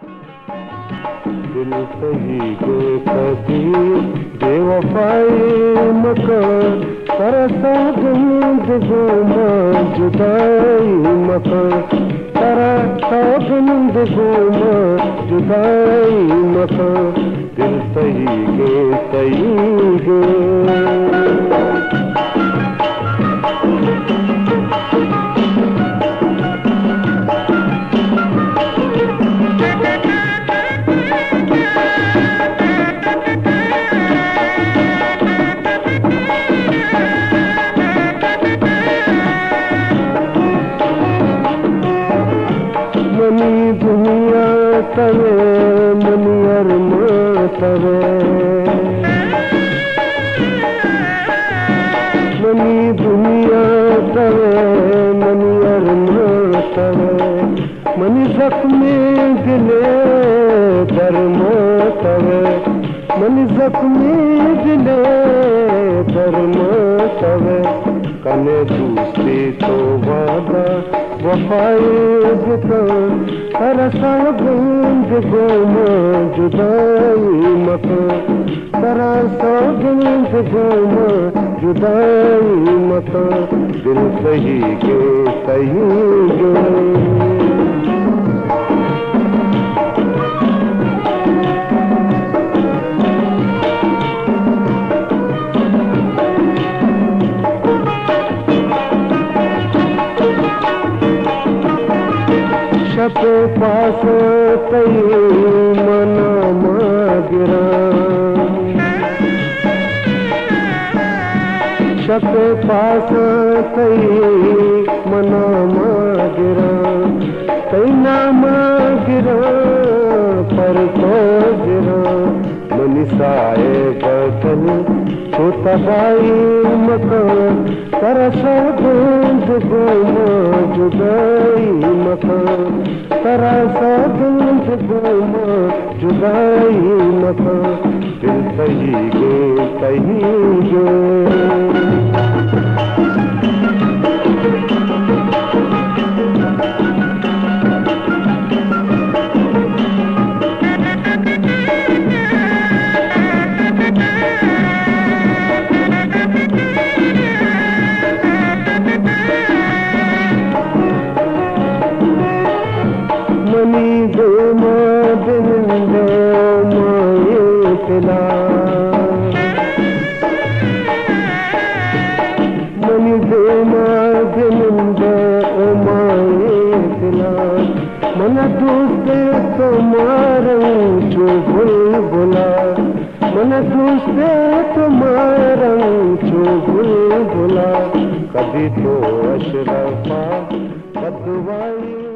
दिल कही गए कभी बेवफाई मकर तरसा गंद गुमा जुदाई मकर तरसा गंद गुमा जुदाई मकर दिल सही गे मनी दुनिया तवे मनी अरमा तवे मनी दुनिया तवे मनी अरमा तवे मनी जख्मे दिले दरमा तवे मनी जख्मे दिले दरमा तवे कने दूसरे तो वादा वफाए बिकर तरसा गंद गुमा जुदाई मकर तरसा गंद गुमा जुदाई मकर दिल सही गे शपे पास तई मना मागिरा शपे पास तई मना मागिरा तई ना मागिरा पर तो गिरा मनिसाए बदल छोटा भाई मकान तरसा गंद गुमा जुदाई मकान तरसा गंद गुमा जुदाई मकान दिल सही गे मनी गुमा बिंदो माये पिला मनी गुमा बिंदो माये पिला मन दूसरे तुम्हारा जो बुलबुला मन दूसरे तुम्हारा जो बुलबुला कभी तो अशरफा बदवाई